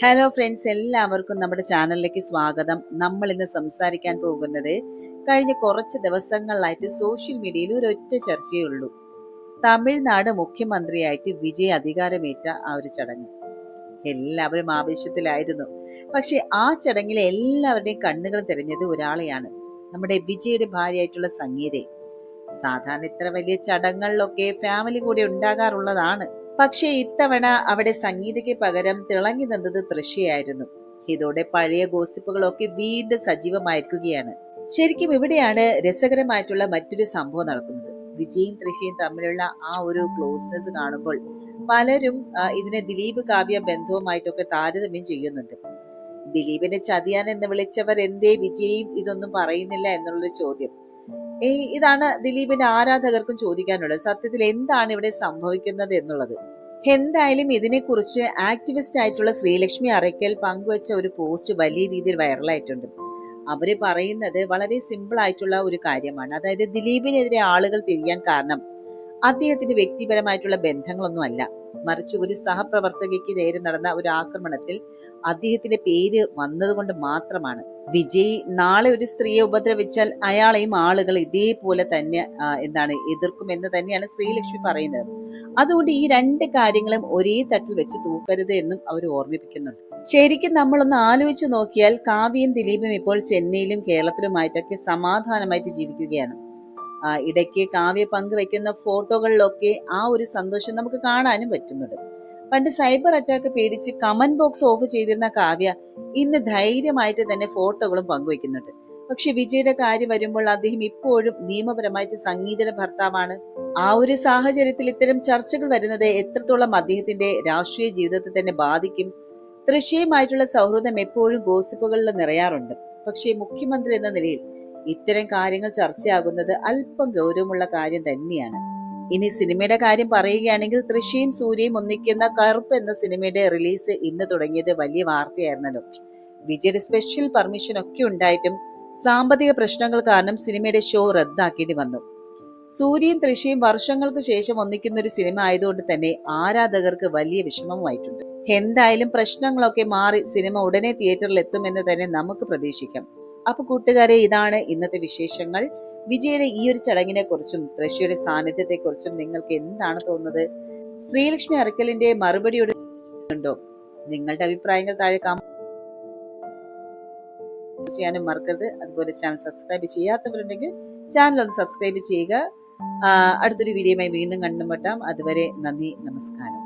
Hello friends, എല്ലാവർക്കും നമ്മുടെ ചാനലിലേക്ക് സ്വാഗതം. നമ്മൾ ഇന്ന് സംസാരിക്കാൻ പോകുന്നത് കഴിഞ്ഞ കുറച്ച് ദിവസങ്ങളിലായിട്ട് സോഷ്യൽ മീഡിയയിൽ ഒരു ഒറ്റ ചർച്ചയേ ഉള്ളൂ. തമിഴ്നാട് മുഖ്യമന്ത്രിയായിട്ട് വിജയ് അധികാരമേറ്റ ആ ഒരു ചടങ്ങ്. എല്ലാവരും ആവേശത്തിലായിരുന്നു. പക്ഷെ ആ ചടങ്ങിലെ എല്ലാവരുടെയും കണ്ണുകൾ തിരഞ്ഞത് ഒരാളെയാണ്, നമ്മുടെ വിജയുടെ ഭാര്യയായിട്ടുള്ള സംഗീതയെ. സാധാരണ ഇത്ര വലിയ ചടങ്ങുകളിലൊക്കെ ഫാമിലി കൂടെ ഉണ്ടാകാറുള്ളതാണ്. പക്ഷേ ഇത്തവണ അവിടെ സംഗീതയ്ക്ക് പകരം തിളങ്ങി നിന്നത് തൃശ്ശയായിരുന്നു. ഇതോടെ പഴയ ഗോസിപ്പുകളൊക്കെ വീണ്ടും സജീവമായിരിക്കുകയാണ്. ശരിക്കും ഇവിടെയാണ് രസകരമായിട്ടുള്ള മറ്റൊരു സംഭവം നടക്കുന്നത്. വിജയും തൃശ്ശയും തമ്മിലുള്ള ആ ഒരു ക്ലോസ്നെസ് കാണുമ്പോൾ പലരും ഇതിനെ ദിലീപ് കാവ്യ ബന്ധവുമായിട്ടൊക്കെ താരതമ്യം ചെയ്യുന്നുണ്ട്. ദിലീപിനെ ചതിയാൻ എന്ന് വിളിച്ചവർ എന്തേ വിജയും ഇതൊന്നും പറയുന്നില്ല എന്നുള്ളൊരു ചോദ്യം ഇതാണ് ദിലീപിന്റെ ആരാധകർക്കും ചോദിക്കാനുള്ളത്. സത്യത്തിൽ എന്താണ് ഇവിടെ സംഭവിക്കുന്നത് എന്നുള്ളത്. എന്തായാലും ഇതിനെക്കുറിച്ച് ആക്ടിവിസ്റ്റ് ആയിട്ടുള്ള ശ്രീലക്ഷ്മി അറയ്ക്കൽ പങ്കുവച്ച ഒരു പോസ്റ്റ് വലിയ രീതിയിൽ വൈറലായിട്ടുണ്ട്. അവര് പറയുന്നത് വളരെ സിമ്പിൾ ആയിട്ടുള്ള ഒരു കാര്യമാണ്. അതായത് ദിലീപിനെതിരെ ആളുകൾ തിരിയാൻ കാരണം അദ്ദേഹത്തിന്റെ വ്യക്തിപരമായിട്ടുള്ള ബന്ധങ്ങളൊന്നും അല്ല, മറിച്ച് ഒരു സഹപ്രവർത്തകയ്ക്ക് നേരെ നടന്ന ഒരു ആക്രമണത്തിൽ അദ്ദേഹത്തിന്റെ പേര് വന്നതുകൊണ്ട് മാത്രമാണ്. വിജയ് നാളെ ഒരു സ്ത്രീയെ ഉപദ്രവിച്ചാൽ അയാളെയും ആളുകൾ ഇതേപോലെ തന്നെ എതിർക്കുമെന്ന് തന്നെയാണ് ശ്രീലക്ഷ്മി പറയുന്നത്. അതുകൊണ്ട് ഈ രണ്ട് കാര്യങ്ങളും ഒരേ തട്ടിൽ വെച്ച് തൂക്കരുത് എന്നും അവർ ഓർമ്മിപ്പിക്കുന്നുണ്ട്. ശരിക്കും നമ്മളൊന്ന് ആലോചിച്ച് നോക്കിയാൽ കാവ്യയും ദിലീപും ഇപ്പോൾ ചെന്നൈയിലും കേരളത്തിലുമായിട്ടൊക്കെ സമാധാനമായിട്ട് ജീവിക്കുകയാണ്. ഇടയ്ക്ക് കാവ്യ പങ്കുവെക്കുന്ന ഫോട്ടോകളിലൊക്കെ ആ ഒരു സന്തോഷം നമുക്ക് കാണാനും പറ്റുന്നുണ്ട്. പണ്ട് സൈബർ അറ്റാക്ക് പേടിച്ച് കമന്റ് ബോക്സ് ഓഫ് ചെയ്തിരുന്ന കാവ്യ ഇന്ന് ധൈര്യമായിട്ട് തന്നെ ഫോട്ടോകളും പങ്കുവെക്കുന്നുണ്ട്. പക്ഷെ വിജയുടെ കാര്യം വരുമ്പോൾ അദ്ദേഹം ഇപ്പോഴും നിയമപരമായിട്ട് സംഗീതയുടെ ഭർത്താവാണ്. ആ ഒരു സാഹചര്യത്തിൽ ഇത്തരം ചർച്ചകൾ വരുന്നത് എത്രത്തോളം അദ്ദേഹത്തിന്റെ രാഷ്ട്രീയ ജീവിതത്തെ തന്നെ ബാധിക്കും. തൃശ്ശയുമായിട്ടുള്ള സൗഹൃദം എപ്പോഴും ഗോസിപ്പുകളിൽ നിറയാറുണ്ട്. പക്ഷേ മുഖ്യമന്ത്രി എന്ന നിലയിൽ ഇത്തരം കാര്യങ്ങൾ ചർച്ചയാകുന്നത് അല്പം ഗൗരവമുള്ള കാര്യം തന്നെയാണ്. ഇനി സിനിമയുടെ കാര്യം പറയുകയാണെങ്കിൽ തൃശ്ശയും സൂര്യയും ഒന്നിക്കുന്ന കറുപ്പ് എന്ന സിനിമയുടെ റിലീസ് ഇന്ന് തുടങ്ങിയത് വലിയ വാർത്തയായിരുന്നല്ലോ. വിജയുടെ സ്പെഷ്യൽ പെർമിഷൻ ഒക്കെ ഉണ്ടായിട്ടും സാമ്പത്തിക പ്രശ്നങ്ങൾ കാരണം സിനിമയുടെ ഷോ റദ്ദാക്കേണ്ടി വന്നു. സൂര്യയും തൃശ്ശയും വർഷങ്ങൾക്ക് ശേഷം ഒന്നിക്കുന്ന ഒരു സിനിമ ആയതുകൊണ്ട് തന്നെ ആരാധകർക്ക് വലിയ വിഷമമായിട്ടുണ്ട്. എന്തായാലും പ്രശ്നങ്ങളൊക്കെ മാറി സിനിമ ഉടനെ തിയേറ്ററിൽ എത്തുമെന്ന് തന്നെ നമുക്ക് പ്രതീക്ഷിക്കാം. അപ്പൊ കൂട്ടുകാരെ, ഇതാണ് ഇന്നത്തെ വിശേഷങ്ങൾ. വിജയുടെ ഈ ഒരു ചടങ്ങിനെ കുറിച്ചും തൃശ്ശിയുടെ സാന്നിധ്യത്തെ കുറിച്ചും നിങ്ങൾക്ക് എന്താണ് തോന്നുന്നത്? ശ്രീലക്ഷ്മി അറക്കലിന്റെ മറുപടിയോട് ഉണ്ടോ? നിങ്ങളുടെ അഭിപ്രായങ്ങൾ താഴെ ചെയ്യാനും മറക്കരുത്. അതുപോലെ ചാനൽ സബ്സ്ക്രൈബ് ചെയ്യാത്തവരുണ്ടെങ്കിൽ ചാനൽ ഒന്ന് സബ്സ്ക്രൈബ് ചെയ്യുക. അടുത്തൊരു വീഡിയോയുമായി വീണ്ടും കണ്ടുമുട്ടാം. അതുവരെ നന്ദി, നമസ്കാരം.